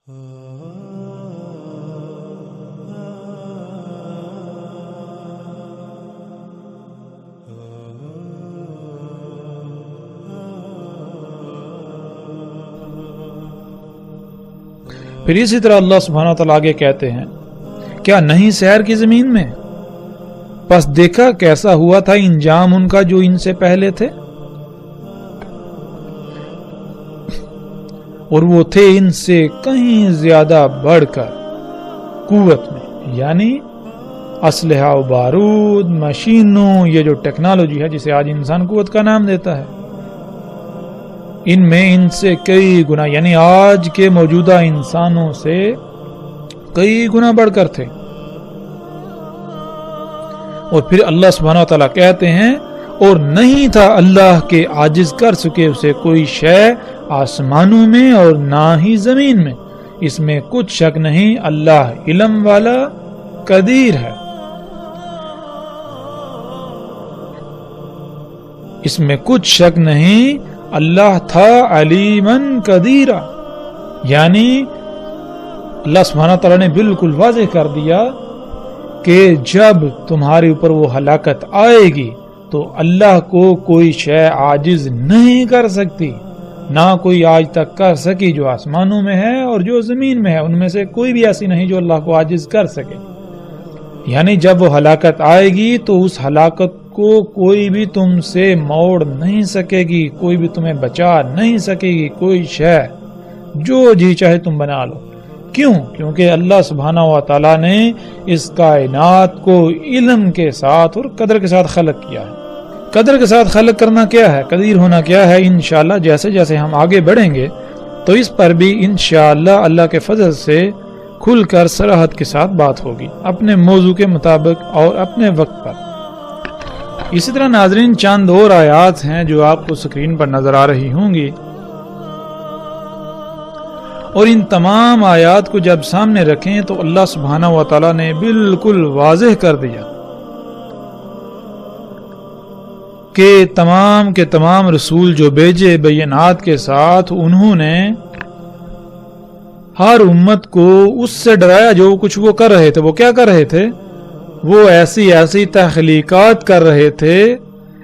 پھر اسی طرح اللہ سبحانہ و تعالیٰ آگے کہتے ہیں، کیا نہیں سیر کی زمین میں، پس دیکھا کیسا ہوا تھا انجام ان کا جو ان سے پہلے تھے، اور وہ تھے ان سے کہیں زیادہ بڑھ کر قوت میں، یعنی اسلحہ و بارود، مشینوں، یہ جو ٹیکنالوجی ہے جسے آج انسان قوت کا نام دیتا ہے، ان میں ان سے کئی گنا، یعنی آج کے موجودہ انسانوں سے کئی گنا بڑھ کر تھے۔ اور پھر اللہ سبحانہ و تعالیٰ کہتے ہیں، اور نہیں تھا اللہ کے عاجز کر سکے اسے کوئی شے آسمانوں میں اور نہ ہی زمین میں، اس میں کچھ شک نہیں اللہ علم والا قدیر ہے، اس میں کچھ شک نہیں اللہ تھا علیمن قدیرہ، یعنی اللہ سبحانہ تعالیٰ نے بالکل واضح کر دیا کہ جب تمہارے اوپر وہ ہلاکت آئے گی تو اللہ کو کوئی شے عاجز نہیں کر سکتی، نہ کوئی آج تک کر سکی جو آسمانوں میں ہے اور جو زمین میں ہے، ان میں سے کوئی بھی ایسی نہیں جو اللہ کو عاجز کر سکے۔ یعنی جب وہ ہلاکت آئے گی تو اس ہلاکت کو کوئی بھی تم سے موڑ نہیں سکے گی، کوئی بھی تمہیں بچا نہیں سکے گی، کوئی شے جو جی چاہے تم بنا لو۔ کیوں؟ کیونکہ اللہ سبحانہ و تعالیٰ نے اس کائنات کو علم کے ساتھ اور قدر کے ساتھ خلق کیا ہے۔ قدر کے ساتھ خلق کرنا کیا ہے، قدیر ہونا کیا ہے، انشاءاللہ جیسے جیسے ہم آگے بڑھیں گے تو اس پر بھی انشاءاللہ اللہ کے فضل سے کھل کر صراحت کے ساتھ بات ہوگی، اپنے موضوع کے مطابق اور اپنے وقت پر۔ اسی طرح ناظرین چند اور آیات ہیں جو آپ کو سکرین پر نظر آ رہی ہوں گی، اور ان تمام آیات کو جب سامنے رکھیں تو اللہ سبحانہ و تعالیٰ نے بالکل واضح کر دیا کہ تمام کے تمام رسول جو بھیجے بینات کے ساتھ، انہوں نے ہر امت کو اس سے ڈرایا جو کچھ وہ کر رہے تھے۔ وہ کیا کر رہے تھے؟ وہ ایسی ایسی تخلیقات کر رہے تھے،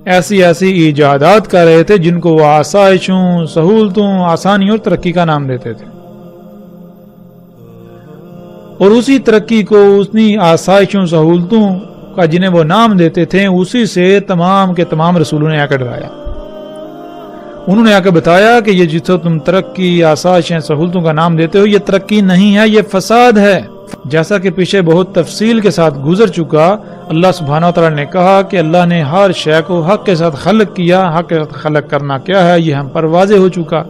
ایسی ایسی ایجادات کر رہے تھے جن کو وہ آسائشوں، سہولتوں، آسانی اور ترقی کا نام دیتے تھے، اور اسی ترقی کو، اسی آسائشوں، سہولتوں کا جنہیں وہ نام دیتے تھے، اسی سے تمام کے تمام رسولوں نے آ کر ڈرایا۔ انہوں نے آ کر بتایا کہ یہ جسے تم ترقی، آسائشیں، سہولتوں کا نام دیتے ہو، یہ ترقی نہیں ہے، یہ فساد ہے۔ جیسا کہ پیچھے بہت تفصیل کے ساتھ گزر چکا، اللہ سبحانہ و تعالیٰ نے کہا کہ اللہ نے ہر شے کو حق کے ساتھ خلق کیا، حق کے ساتھ خلق کرنا کیا ہے یہ ہم پر واضح ہو چکا۔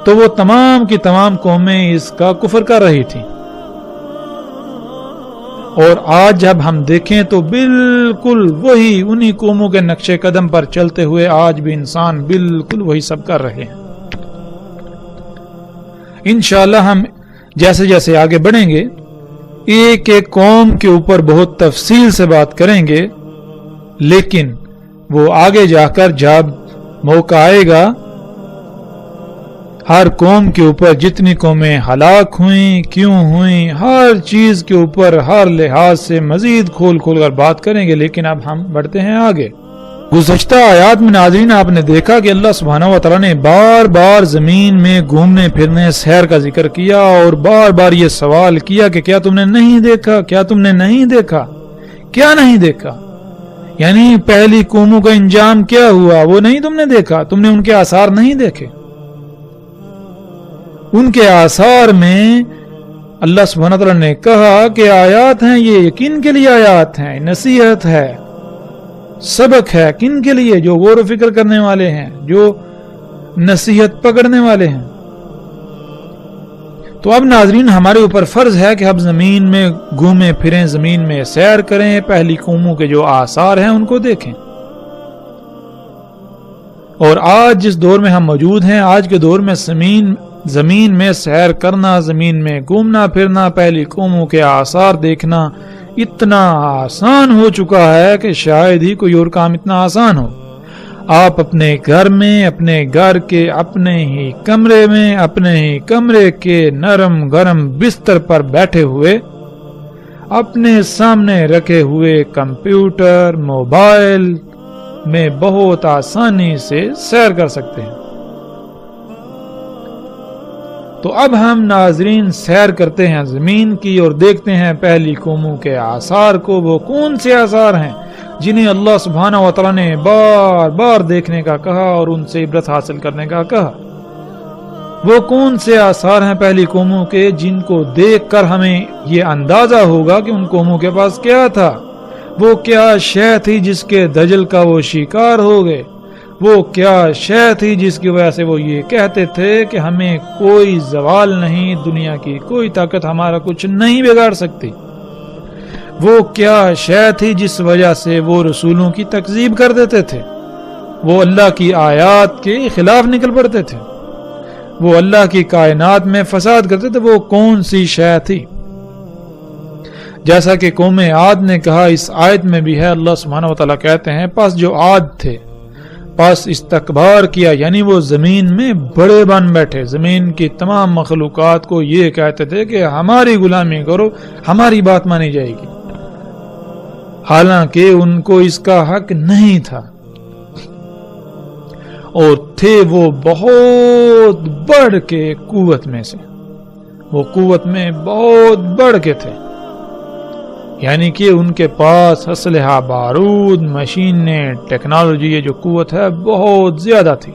تو وہ تمام کی تمام قومیں اس کا کفر کر رہی تھیں، اور آج جب ہم دیکھیں تو بالکل وہی انہی قوموں کے نقش قدم پر چلتے ہوئے آج بھی انسان بالکل وہی سب کر رہے ہیں۔ انشاءاللہ ہم جیسے جیسے آگے بڑھیں گے ایک ایک قوم کے اوپر بہت تفصیل سے بات کریں گے، لیکن وہ آگے جا کر جب موقع آئے گا ہر قوم کے اوپر جتنی قومیں ہلاک ہوئیں، کیوں ہوئیں، ہر چیز کے اوپر ہر لحاظ سے مزید کھول کھول کر بات کریں گے۔ لیکن اب ہم بڑھتے ہیں آگے۔ گزشتہ آیات میں ناظرین آپ نے دیکھا کہ اللہ سبحانہ و تعالیٰ نے بار بار زمین میں گھومنے پھرنے، سیر کا ذکر کیا، اور بار بار یہ سوال کیا کہ کیا تم نے نہیں دیکھا، کیا تم نے نہیں دیکھا، کیا نہیں دیکھا؟ یعنی پہلی قوموں کا انجام کیا ہوا وہ نہیں تم نے دیکھا، تم نے ان کے آثار نہیں دیکھے۔ ان کے آثار میں اللہ سبحانہ و تعالیٰ نے کہا کہ آیات ہیں، یہ یقین کے لیے آیات ہیں، نصیحت ہے، سبق ہے، کن کے لیے؟ جو غور و فکر کرنے والے ہیں، جو نصیحت پکڑنے والے ہیں۔ تو اب ناظرین ہمارے اوپر فرض ہے کہ ہم زمین میں گھومیں پھریں، زمین میں سیر کریں، پہلی قوموں کے جو آثار ہیں ان کو دیکھیں۔ اور آج جس دور میں ہم موجود ہیں، آج کے دور میں زمین میں سیر کرنا، زمین میں گھومنا پھرنا، پہلی قوموں کے آثار دیکھنا اتنا آسان ہو چکا ہے کہ شاید ہی کوئی اور کام اتنا آسان ہو۔ آپ اپنے گھر میں، اپنے گھر کے اپنے ہی کمرے میں، اپنے ہی کمرے کے نرم گرم بستر پر بیٹھے ہوئے اپنے سامنے رکھے ہوئے کمپیوٹر، موبائل میں بہت آسانی سے سیر کر سکتے ہیں۔ تو اب ہم ناظرین سیر کرتے ہیں زمین کی اور دیکھتے ہیں پہلی قوموں کے آثار کو۔ وہ کون سے آثار ہیں جنہیں اللہ سبحانہ و تعالیٰ نے بار بار دیکھنے کا کہا اور ان سے عبرت حاصل کرنے کا کہا؟ وہ کون سے آثار ہیں پہلی قوموں کے جن کو دیکھ کر ہمیں یہ اندازہ ہوگا کہ ان قوموں کے پاس کیا تھا؟ وہ کیا شے تھی جس کے دجل کا وہ شکار ہو گئے؟ وہ کیا شے تھی جس کی وجہ سے وہ یہ کہتے تھے کہ ہمیں کوئی زوال نہیں، دنیا کی کوئی طاقت ہمارا کچھ نہیں بگاڑ سکتی؟ وہ کیا شے تھی جس وجہ سے وہ رسولوں کی تکذیب کر دیتے تھے؟ وہ اللہ کی آیات کے خلاف نکل پڑتے تھے، وہ اللہ کی کائنات میں فساد کرتے تھے۔ وہ کون سی شے تھی؟ جیسا کہ قوم عاد نے کہا، اس آیت میں بھی ہے، اللہ سبحانہ وتعالیٰ کہتے ہیں پس جو عاد تھے پس استکبار کیا، یعنی وہ زمین میں بڑے بن بیٹھے، زمین کی تمام مخلوقات کو یہ کہتے تھے کہ ہماری غلامی کرو، ہماری بات مانی جائے گی، حالانکہ ان کو اس کا حق نہیں تھا، اور تھے وہ بہت بڑھ کے قوت میں سے، وہ قوت میں بہت بڑھ کے تھے، یعنی کہ ان کے پاس اسلحہ، بارود، مشینیں، ٹیکنالوجی، یہ جو قوت ہے بہت زیادہ تھی،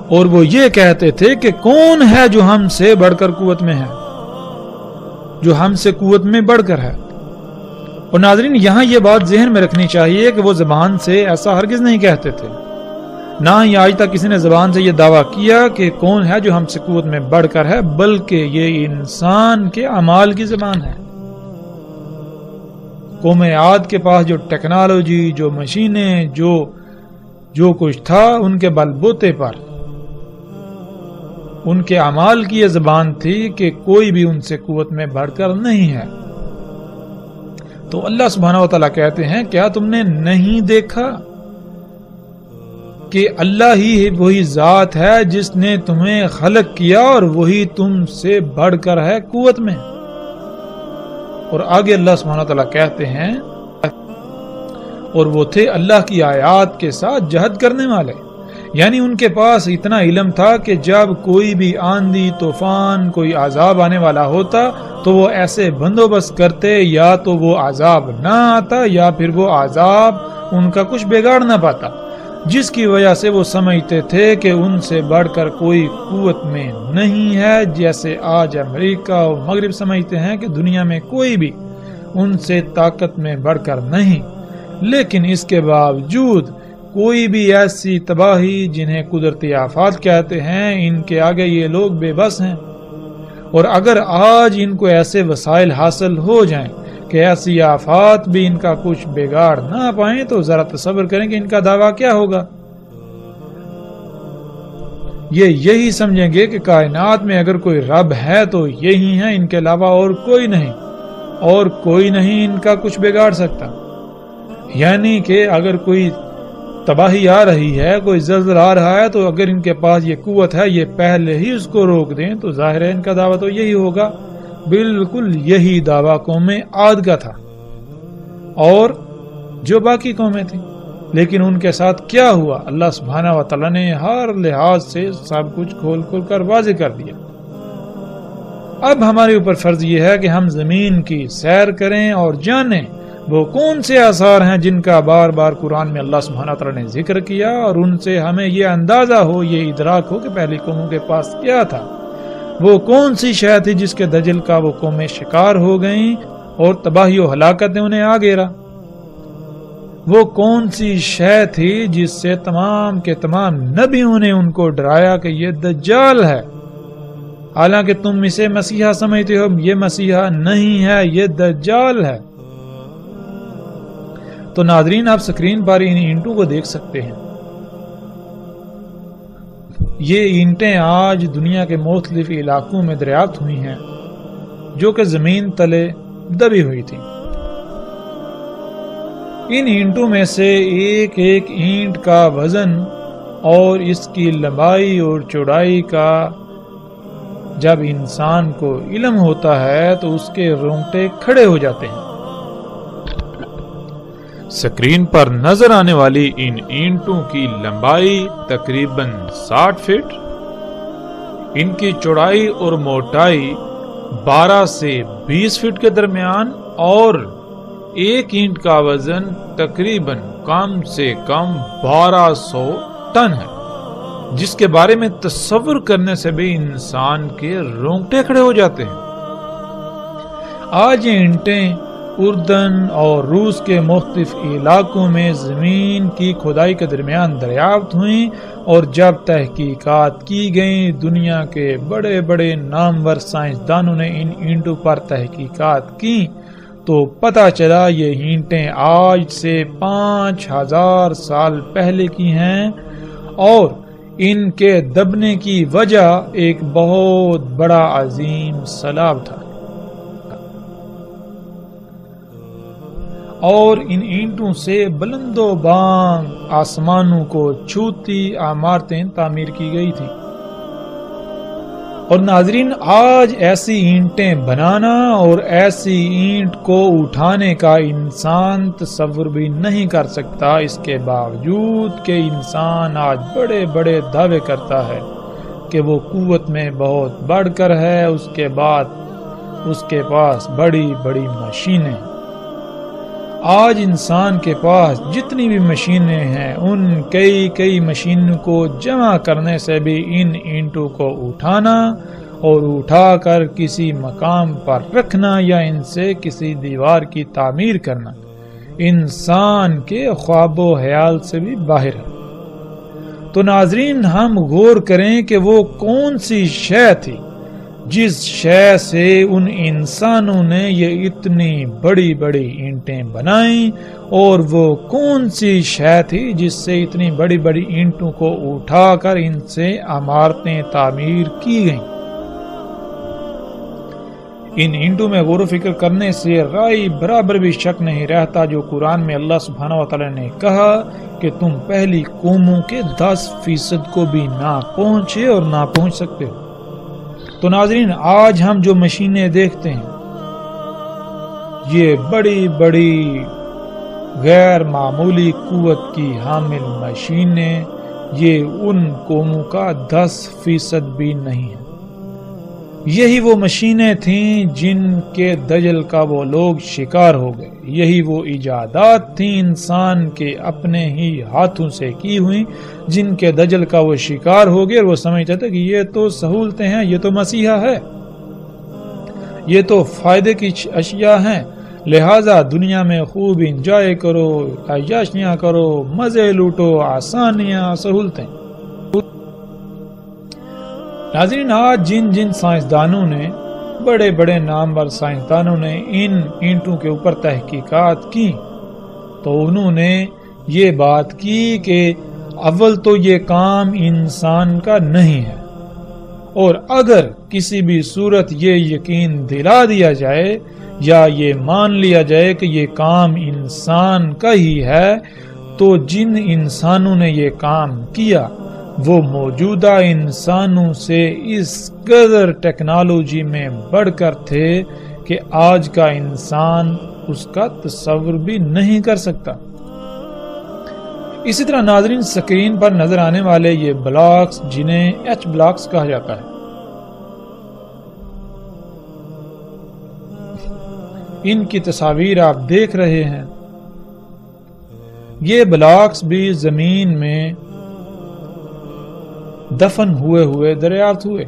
اور وہ یہ کہتے تھے کہ کون ہے جو ہم سے بڑھ کر قوت میں ہے، جو ہم سے قوت میں بڑھ کر ہے۔ اور ناظرین یہاں یہ بات ذہن میں رکھنی چاہیے کہ وہ زبان سے ایسا ہرگز نہیں کہتے تھے، نہ ہی آج تک کسی نے زبان سے یہ دعویٰ کیا کہ کون ہے جو ہم سے قوت میں بڑھ کر ہے، بلکہ یہ انسان کے اعمال کی زبان ہے۔ قوم عاد کے پاس جو ٹیکنالوجی، جو مشینیں، جو کچھ تھا، ان کے بلبوتے پر ان کے اعمال کی یہ زبان تھی کہ کوئی بھی ان سے قوت میں بڑھ کر نہیں ہے۔ تو اللہ سبحانہ و تعالیٰ کہتے ہیں کیا تم نے نہیں دیکھا کہ اللہ ہی وہی ذات ہے جس نے تمہیں خلق کیا اور وہی تم سے بڑھ کر ہے قوت میں؟ اور آگے اللہ سبحانہ وتعالیٰ کہتے ہیں اور وہ تھے اللہ کی آیات کے ساتھ جہد کرنے والے، یعنی ان کے پاس اتنا علم تھا کہ جب کوئی بھی آندھی، طوفان، کوئی عذاب آنے والا ہوتا تو وہ ایسے بندوبست کرتے یا تو وہ عذاب نہ آتا یا پھر وہ عذاب ان کا کچھ بگاڑ نہ پاتا، جس کی وجہ سے وہ سمجھتے تھے کہ ان سے بڑھ کر کوئی قوت میں نہیں ہے، جیسے آج امریکہ اور مغرب سمجھتے ہیں کہ دنیا میں کوئی بھی ان سے طاقت میں بڑھ کر نہیں۔ لیکن اس کے باوجود کوئی بھی ایسی تباہی جنہیں قدرتی آفات کہتے ہیں، ان کے آگے یہ لوگ بے بس ہیں، اور اگر آج ان کو ایسے وسائل حاصل ہو جائیں کہ ایسی آفات بھی ان کا کچھ بگاڑ نہ پائیں تو ذرا تصور کریں کہ ان کا دعویٰ کیا ہوگا۔ یہ یہی سمجھیں گے کہ کائنات میں اگر کوئی رب ہے تو یہی ہے، ان کے علاوہ اور کوئی نہیں، اور کوئی نہیں ان کا کچھ بگاڑ سکتا۔ یعنی کہ اگر کوئی تباہی آ رہی ہے، کوئی زلزلہ آ رہا ہے، تو اگر ان کے پاس یہ قوت ہے یہ پہلے ہی اس کو روک دیں تو ظاہر ہے ان کا دعویٰ تو یہی ہوگا۔ بالکل یہی دعویٰ قوم عاد کا تھا اور جو باقی قومیں تھیں، لیکن ان کے ساتھ کیا ہوا؟ اللہ سبحانہ و تعالیٰ نے ہر لحاظ سے سب کچھ کھول کھول کر واضح کر دیا۔ اب ہمارے اوپر فرض یہ ہے کہ ہم زمین کی سیر کریں اور جانیں وہ کون سے آثار ہیں جن کا بار بار قرآن میں اللہ سبحانہ تعالیٰ نے ذکر کیا، اور ان سے ہمیں یہ اندازہ ہو، یہ ادراک ہو کہ پہلی قوموں کے پاس کیا تھا، وہ کون سی شے تھی جس کے دجل کا وہ قومیں شکار ہو گئیں اور تباہی و ہلاکت نے انہیں آ گھیرا، وہ کون سی شے تھی جس سے تمام کے تمام نبیوں نے ان کو ڈرایا کہ یہ دجال ہے، حالانکہ تم اسے مسیحا سمجھتے ہو، یہ مسیحا نہیں ہے، یہ دجال ہے۔ تو ناظرین آپ سکرین پر ان اینٹوں کو دیکھ سکتے ہیں، یہ اینٹیں آج دنیا کے مختلف علاقوں میں دریافت ہوئی ہیں جو کہ زمین تلے دبی ہوئی تھی۔ ان اینٹوں میں سے ایک ایک اینٹ کا وزن اور اس کی لمبائی اور چوڑائی کا جب انسان کو علم ہوتا ہے تو اس کے رونگٹے کھڑے ہو جاتے ہیں۔ اسکرین پر نظر آنے والی ان اینٹوں کی لمبائی تقریباً 60 فٹ، ان کی چوڑائی اور موٹائی 12 سے 20 فٹ کے درمیان، اور ایک اینٹ کا وزن تقریباً کم سے کم 1200 ٹن ہے، جس کے بارے میں تصور کرنے سے بھی انسان کے رونگٹے کھڑے ہو جاتے ہیں۔ آج یہ اینٹیں اردن اور روس کے مختلف علاقوں میں زمین کی کھدائی کے درمیان دریافت ہوئیں، اور جب تحقیقات کی گئیں دنیا کے بڑے بڑے نامور سائنسدانوں نے ان اینٹوں پر تحقیقات کی تو پتہ چلا یہ اینٹیں آج سے 5000 سال پہلے کی ہیں، اور ان کے دبنے کی وجہ ایک بہت بڑا عظیم سیلاب تھا، اور ان اینٹوں سے بلند و بانگ آسمانوں کو چھوتی عمارتیں تعمیر کی گئی تھی۔ اور ناظرین، آج ایسی اینٹیں بنانا اور ایسی اینٹ کو اٹھانے کا انسان تصور بھی نہیں کر سکتا، اس کے باوجود کہ انسان آج بڑے بڑے دعوے کرتا ہے کہ وہ قوت میں بہت بڑھ کر ہے، اس کے بعد اس کے پاس بڑی بڑی مشینیں۔ آج انسان کے پاس جتنی بھی مشینیں ہیں ان کئی مشینوں کو جمع کرنے سے بھی ان اینٹوں کو اٹھانا اور اٹھا کر کسی مقام پر رکھنا یا ان سے کسی دیوار کی تعمیر کرنا انسان کے خواب و خیال سے بھی باہر ہے۔ تو ناظرین، ہم غور کریں کہ وہ کون سی شے تھی جس شے سے ان انسانوں نے یہ اتنی بڑی بڑی اینٹیں بنائیں، اور وہ کون سی شے تھی جس سے اتنی بڑی بڑی اینٹوں کو اٹھا کر ان سے عمارتیں تعمیر کی گئیں۔ ان اینٹوں میں غور و فکر کرنے سے رائے برابر بھی شک نہیں رہتا جو قرآن میں اللہ سبحانہ و تعالی نے کہا کہ تم پہلی قوموں کے 10% کو بھی نہ پہنچے اور نہ پہنچ سکتے ہو۔ تو ناظرین، آج ہم جو مشینیں دیکھتے ہیں یہ بڑی بڑی غیر معمولی قوت کی حامل مشینیں، یہ ان قوموں کا 10% بھی نہیں ہے۔ یہی وہ مشینیں تھیں جن کے دجل کا وہ لوگ شکار ہو گئے، یہی وہ ایجادات تھیں انسان کے اپنے ہی ہاتھوں سے کی ہوئی جن کے دجل کا وہ شکار ہو گئے، اور وہ سمجھتے تھے کہ یہ تو سہولتیں ہیں، یہ تو مسیحا ہے، یہ تو فائدے کی اشیاء ہیں، لہٰذا دنیا میں خوب انجوائے کرو، عیاشیاں کرو، مزے لوٹو، آسانیاں، سہولتیں۔ ناظرین، آج جن سائنسدانوں نے، بڑے بڑے نامور سائنسدانوں نے ان اینٹوں کے اوپر تحقیقات کی تو انہوں نے یہ بات کی کہ اول تو یہ کام انسان کا نہیں ہے، اور اگر کسی بھی صورت یہ یقین دلا دیا جائے یا یہ مان لیا جائے کہ یہ کام انسان کا ہی ہے تو جن انسانوں نے یہ کام کیا وہ موجودہ انسانوں سے اس قدر ٹیکنالوجی میں بڑھ کر تھے کہ آج کا انسان اس کا تصور بھی نہیں کر سکتا۔ اسی طرح ناظرین، اسکرین پر نظر آنے والے یہ بلاکس جنہیں ایچ بلاکس کہا جاتا ہے، ان کی تصاویر آپ دیکھ رہے ہیں، یہ بلاکس بھی زمین میں دفن ہوئے دریافت ہوئے۔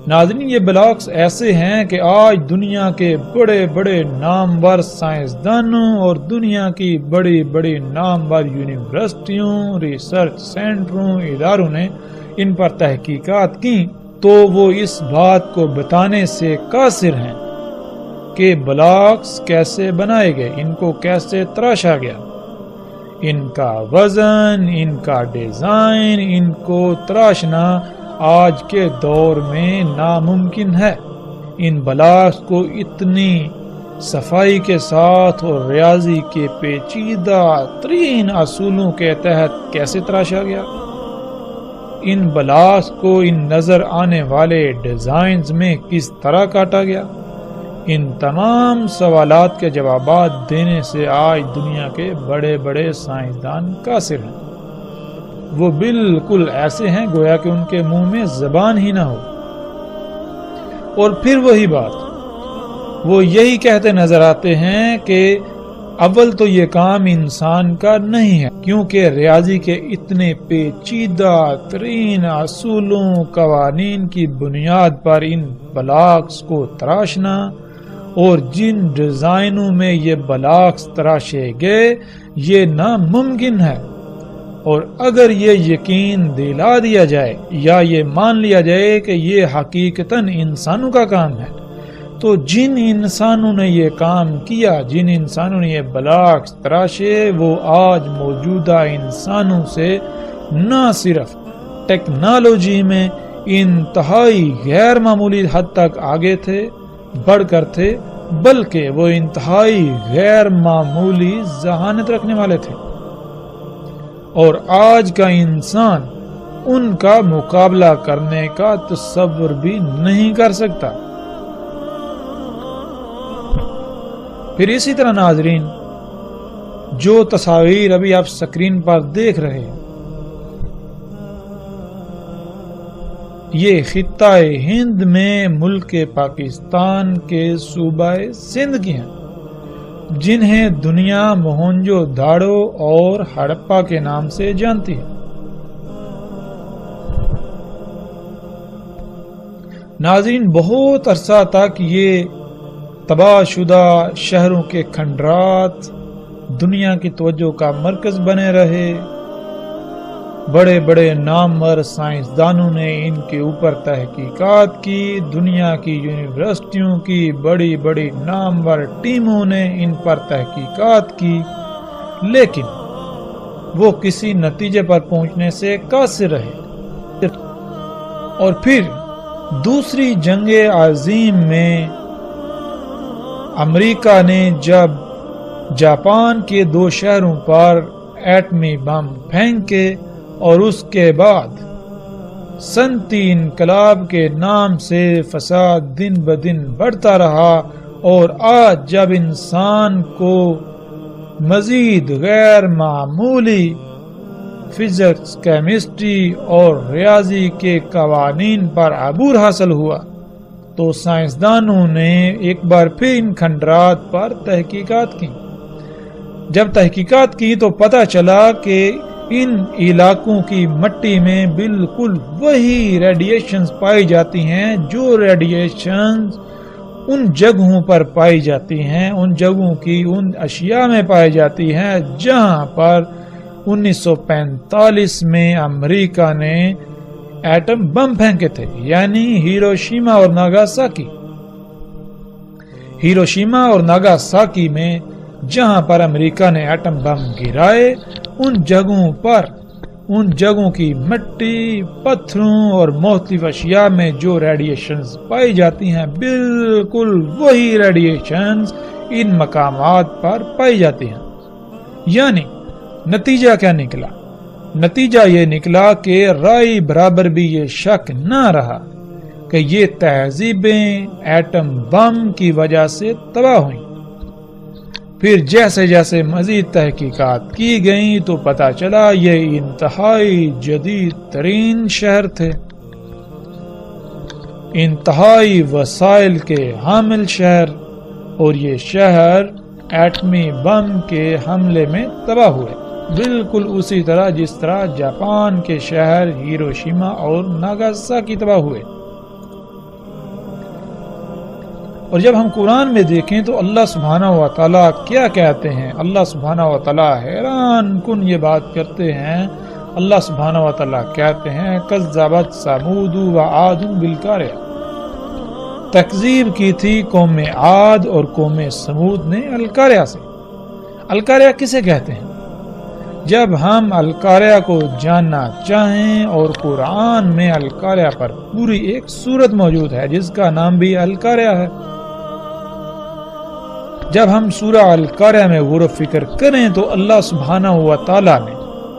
ناظرین، یہ بلاکس ایسے ہیں کہ آج دنیا کے بڑے بڑے نامور سائنسدانوں اور دنیا کی بڑی بڑی نامور یونیورسٹیوں، ریسرچ سینٹروں، اداروں نے ان پر تحقیقات کی تو وہ اس بات کو بتانے سے قاصر ہیں کہ بلاکس کیسے بنائے گئے، ان کو کیسے تراشا گیا، ان کا وزن، ان کا ڈیزائن، ان کو تراشنا آج کے دور میں ناممکن ہے۔ ان بلاکس کو اتنی صفائی کے ساتھ اور ریاضی کے پیچیدہ ترین اصولوں کے تحت کیسے تراشا گیا؟ ان بلاکس کو ان نظر آنے والے ڈیزائنز میں کس طرح کاٹا گیا؟ ان تمام سوالات کے جوابات دینے سے آج دنیا کے بڑے بڑے سائنسدان قاصر ہیں۔ وہ بالکل ایسے ہیں گویا کہ ان کے منہ میں زبان ہی نہ ہو۔ اور پھر وہی بات، وہ یہی کہتے نظر آتے ہیں کہ اول تو یہ کام انسان کا نہیں ہے، کیونکہ ریاضی کے اتنے پیچیدہ ترین اصولوں قوانین کی بنیاد پر ان بلاکس کو تراشنا اور جن ڈیزائنوں میں یہ بلاکس تراشے گئے یہ ناممکن ہے۔ اور اگر یہ یقین دلا دیا جائے یا یہ مان لیا جائے کہ یہ حقیقتاً انسانوں کا کام ہے، تو جن انسانوں نے یہ کام کیا، جن انسانوں نے یہ بلاکس تراشے، وہ آج موجودہ انسانوں سے نہ صرف ٹیکنالوجی میں انتہائی غیر معمولی حد تک آگے تھے، بڑھ کر تھے، بلکہ وہ انتہائی غیر معمولی ذہانت رکھنے والے تھے، اور آج کا انسان ان کا مقابلہ کرنے کا تصور بھی نہیں کر سکتا۔ پھر اسی طرح ناظرین، جو تصاویر ابھی آپ سکرین پر دیکھ رہے ہیں، یہ خطہ ہند میں ملک پاکستان کے صوبہ سندھ کی ہیں، جنہیں دنیا موہنجو داڑو اور ہڑپا کے نام سے جانتی ہے۔ ناظرین، بہت عرصہ تک یہ تباہ شدہ شہروں کے کھنڈرات دنیا کی توجہ کا مرکز بنے رہے۔ بڑے بڑے نامور سائنسدانوں نے ان کے اوپر تحقیقات کی، دنیا کی یونیورسٹیوں کی بڑی بڑی نامور ٹیموں نے ان پر تحقیقات کی، لیکن وہ کسی نتیجے پر پہنچنے سے قاصر رہے۔ اور پھر دوسری جنگ عظیم میں امریکہ نے جب جاپان کے 2 شہروں پر ایٹمی بم پھینکے اور اس کے بعد صنعتی انقلاب کے نام سے فساد دن بدن بڑھتا رہا، اور آج جب انسان کو مزید غیر معمولی فزکس، کیمسٹری اور ریاضی کے قوانین پر عبور حاصل ہوا، تو سائنسدانوں نے ایک بار پھر ان کھنڈرات پر تحقیقات کی۔ جب تحقیقات کی تو پتہ چلا کہ ان علاقوں کی مٹی میں بالکل وہی ریڈیشنز پائی جاتی ہیں جو ریڈیشنز ان جگہوں پر پائی جاتی ہیں، ان جگہوں کی ان اشیاء میں پائی جاتی ہیں جہاں پر 1945 میں امریکہ نے ایٹم بم پھینکے تھے، یعنی ہیروشیما اور ناگاساکی۔ ہیروشیما اور ناگاساکی میں جہاں پر امریکہ نے ایٹم بم گرائے، ان جگہوں کی مٹی، پتھروں اور مختلف اشیاء میں جو ریڈیشنز پائی جاتی ہیں، بالکل وہی ریڈیشنز ان مقامات پر پائی جاتی ہیں۔ یعنی نتیجہ کیا نکلا؟ نتیجہ یہ نکلا کہ رائے برابر بھی یہ شک نہ رہا کہ یہ تہذیبیں ایٹم بم کی وجہ سے تباہ ہوئیں۔ پھر جیسے جیسے مزید تحقیقات کی گئیں تو پتہ چلا یہ انتہائی جدید ترین شہر تھے، انتہائی وسائل کے حامل شہر، اور یہ شہر ایٹمی بم کے حملے میں تباہ ہوئے، بالکل اسی طرح جس طرح جاپان کے شہر ہیروشیما اور ناگاساکی تباہ ہوئے۔ اور جب ہم قرآن میں دیکھیں تو اللہ سبحانہ و تعالیٰ کیا کہتے ہیں؟ اللہ سبحانہ و تعالیٰ حیران کن یہ بات کرتے ہیں۔ اللہ سبحانہ و تعالیٰ کہتے ہیں کذبت ثمود و عاد بالقاریہ، تکذیب کی تھی قوم عاد اور قوم ثمود نے القاریہ سے۔ القاریہ کسے کہتے ہیں؟ جب ہم القاریہ کو جاننا چاہیں، اور قرآن میں القاریہ پر پوری ایک سورت موجود ہے جس کا نام بھی القاریہ ہے، جب ہم سورہ القاریہ میں غور و فکر کریں تو اللہ سبحانہ و تعالیٰ نے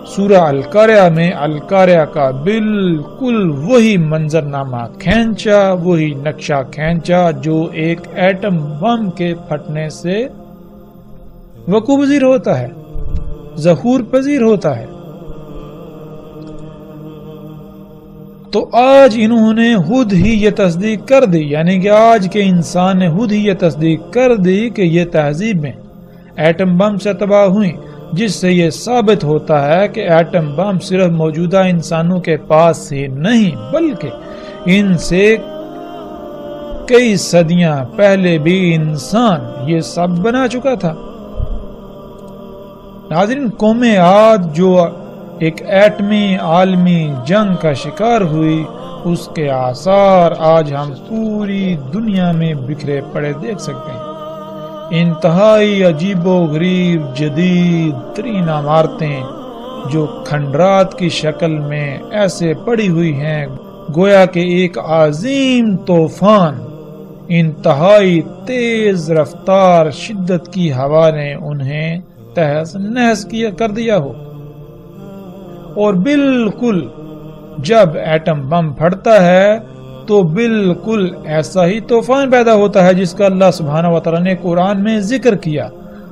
سورہ القاریہ میں القاریہ کا بالکل وہی منظرنامہ کھینچا، وہی نقشہ کھینچا جو ایک ایٹم بم کے پھٹنے سے وقوع پذیر ہوتا ہے، ظہور پذیر ہوتا ہے۔ تو آج انہوں نے خود ہی یہ تصدیق کر دی، یعنی کہ آج کے انسان نے خود ہی یہ تصدیق کر دی کہ یہ تہذیبیں ایٹم بم سے تباہ ہوئیں، جس سے یہ ثابت ہوتا ہے کہ ایٹم بم صرف موجودہ انسانوں کے پاس ہی نہیں بلکہ ان سے کئی صدیاں پہلے بھی انسان یہ سب بنا چکا تھا۔ ناظرین، قوم عاد جو ایک ایٹمی عالمی جنگ کا شکار ہوئی، اس کے آثار آج ہم پوری دنیا میں بکھرے پڑے دیکھ سکتے ہیں۔ انتہائی عجیب و غریب جدید ترین عمارتیں جو کھنڈرات کی شکل میں ایسے پڑی ہوئی ہیں گویا کہ ایک عظیم طوفان، انتہائی تیز رفتار شدت کی ہوا نے انہیں تہس نہس کر دیا ہو۔ اور بالکل جب ایٹم بم پھٹتا ہے تو بالکل ایسا ہی طوفان پیدا ہوتا ہے جس کا اللہ سبحانہ و تعالیٰ نے قرآن میں ذکر کیا،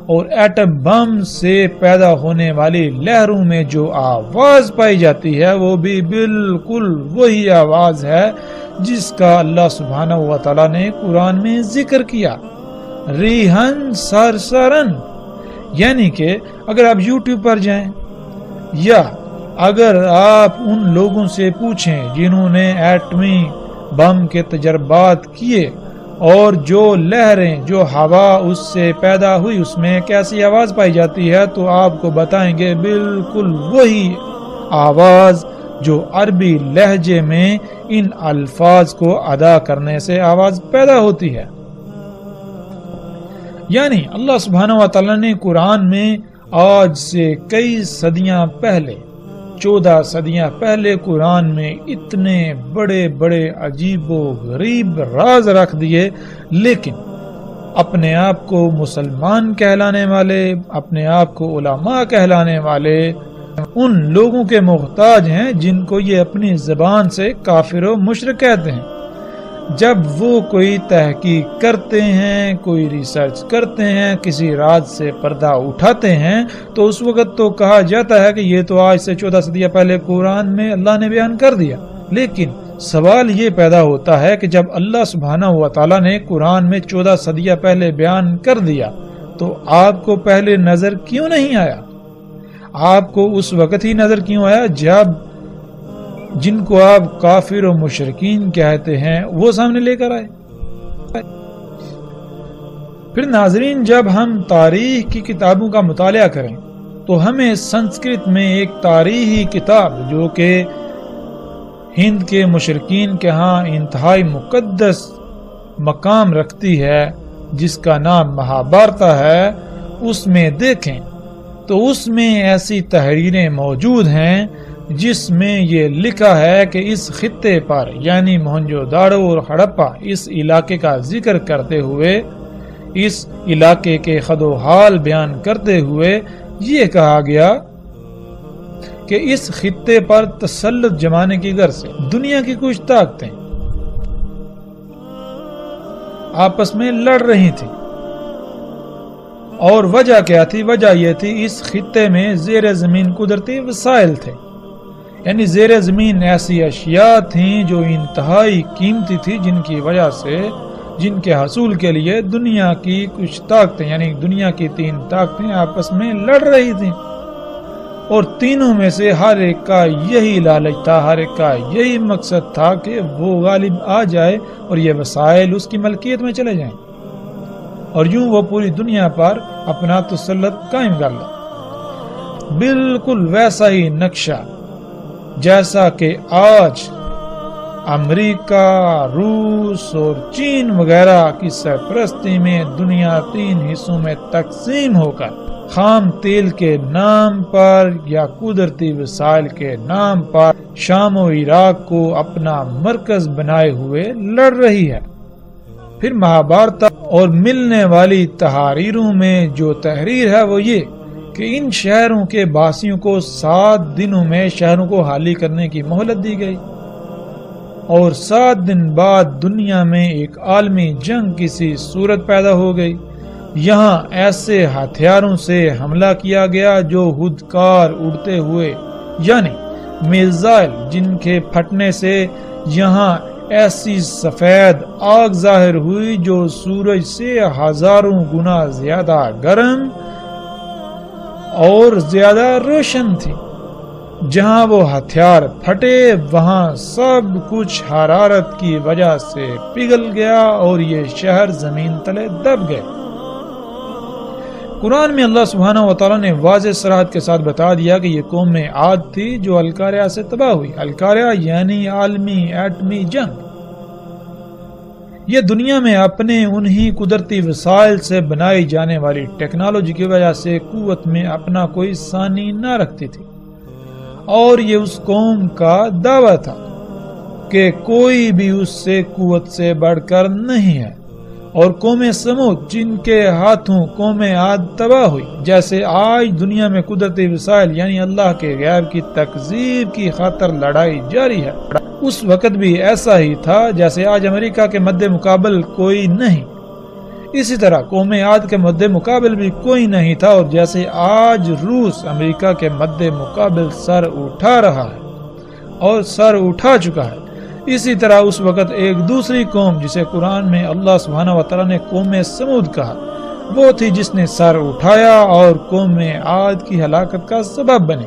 اور ایٹم بم سے پیدا ہونے والی لہروں میں جو آواز پائی جاتی ہے وہ بھی بالکل وہی آواز ہے جس کا اللہ سبحانہ و تعالیٰ نے قرآن میں ذکر کیا، ریحن سرسرن۔ یعنی کہ اگر آپ یوٹیوب پر جائیں یا اگر آپ ان لوگوں سے پوچھیں جنہوں نے ایٹمی بم کے تجربات کیے اور جو لہریں جو ہوا اس سے پیدا ہوئی اس میں کیسی آواز پائی جاتی ہے، تو آپ کو بتائیں گے بالکل وہی آواز جو عربی لہجے میں ان الفاظ کو ادا کرنے سے آواز پیدا ہوتی ہے۔ یعنی اللہ سبحانہ و تعالیٰ نے قرآن میں آج سے کئی صدیاں پہلے، 14 صدیاں پہلے قرآن میں اتنے بڑے بڑے عجیب و غریب راز رکھ دیے، لیکن اپنے آپ کو مسلمان کہلانے والے، اپنے آپ کو علماء کہلانے والے ان لوگوں کے محتاج ہیں جن کو یہ اپنی زبان سے کافر و مشرک کہتے ہیں۔ جب وہ کوئی تحقیق کرتے ہیں، کوئی ریسرچ کرتے ہیں، کسی راز سے پردہ اٹھاتے ہیں تو اس وقت تو کہا جاتا ہے کہ یہ تو آج سے 14 صدیاں پہلے قرآن میں اللہ نے بیان کر دیا۔ لیکن سوال یہ پیدا ہوتا ہے کہ جب اللہ سبحانہ و تعالیٰ نے قرآن میں 14 صدیاں پہلے بیان کر دیا تو آپ کو پہلے نظر کیوں نہیں آیا؟ آپ کو اس وقت ہی نظر کیوں آیا جب جن کو آپ کافر و مشرکین کہتے ہیں وہ سامنے لے کر آئے؟ پھر ناظرین، جب ہم تاریخ کی کتابوں کا مطالعہ کریں تو ہمیں سنسکرت میں ایک تاریخی کتاب جو کہ ہند کے مشرکین کے ہاں انتہائی مقدس مقام رکھتی ہے، جس کا نام مہابھارتا ہے، اس میں دیکھیں تو اس میں ایسی تحریریں موجود ہیں جس میں یہ لکھا ہے کہ اس خطے پر یعنی موہنجو داڑو اور ہڑپا اس علاقے کا ذکر کرتے ہوئے، اس علاقے کے خد و حال بیان کرتے ہوئے یہ کہا گیا کہ اس خطے پر تسلط جمانے کی غرض سے دنیا کی کچھ طاقتیں آپس میں لڑ رہی تھیں، اور وجہ کیا تھی؟ وجہ یہ تھی اس خطے میں زیر زمین قدرتی وسائل تھے، یعنی زیر زمین ایسی اشیاء تھیں جو انتہائی قیمتی تھی، جن کی وجہ سے، جن کے حصول کے لیے دنیا کی کچھ طاقتیں یعنی دنیا کی 3 طاقتیں آپس میں لڑ رہی تھیں، اور تینوں میں سے ہر ایک کا یہی لالچ تھا، ہر ایک کا یہی مقصد تھا کہ وہ غالب آ جائے اور یہ وسائل اس کی ملکیت میں چلے جائیں اور یوں وہ پوری دنیا پر اپنا تسلط قائم کر لے۔ بالکل ویسا ہی نقشہ جیسا کہ آج امریکہ، روس اور چین وغیرہ کی سرپرستی میں دنیا 3 حصوں میں تقسیم ہو کر خام تیل کے نام پر یا قدرتی وسائل کے نام پر شام و عراق کو اپنا مرکز بنائے ہوئے لڑ رہی ہے۔ پھر مہابھارت اور ملنے والی تحریروں میں جو تحریر ہے وہ یہ کہ ان شہروں کے باسیوں کو 7 دنوں میں شہروں کو خالی کرنے کی مہلت دی گئی، اور 7 دن بعد دنیا میں ایک عالمی جنگ کسی صورت پیدا ہو گئی۔ یہاں ایسے ہتھیاروں سے حملہ کیا گیا جو خودکار اڑتے ہوئے، یعنی میزائل جن کے پھٹنے سے یہاں ایسی سفید آگ ظاہر ہوئی جو سورج سے 1000 گنا زیادہ گرم اور زیادہ روشن تھی۔ جہاں وہ ہتھیار پھٹے وہاں سب کچھ حرارت کی وجہ سے پگھل گیا اور یہ شہر زمین تلے دب گئے۔ قرآن میں اللہ سبحانہ وتعالی نے واضح صراحت کے ساتھ بتا دیا کہ یہ قوم عاد تھی جو القاریہ سے تباہ ہوئی۔ القاریہ یعنی عالمی ایٹمی جنگ۔ یہ دنیا میں اپنے انہی قدرتی وسائل سے بنائی جانے والی ٹیکنالوجی کی وجہ سے قوت میں اپنا کوئی ثانی نہ رکھتی تھی، اور یہ اس قوم کا دعویٰ تھا کہ کوئی بھی اس سے قوت سے بڑھ کر نہیں ہے۔ اور قوم سمود جن کے ہاتھوں قوم عاد تباہ ہوئی، جیسے آج دنیا میں قدرتی وسائل یعنی اللہ کے غیب کی تکذیب کی خاطر لڑائی جاری ہے، اس وقت بھی ایسا ہی تھا جیسے آج امریکہ کے مد مقابل کوئی نہیں، اسی طرح قوم عاد کے مد مقابل بھی کوئی نہیں تھا، اور جیسے آج روس امریکہ کے مد مقابل سر اٹھا رہا ہے اور سر اٹھا چکا ہے، اسی طرح اس وقت ایک دوسری قوم جسے قرآن میں اللہ سبحانہ وتعالی نے قوم سمود کہا، وہ تھی جس نے سر اٹھایا اور قوم عاد کی ہلاکت کا سبب بنی۔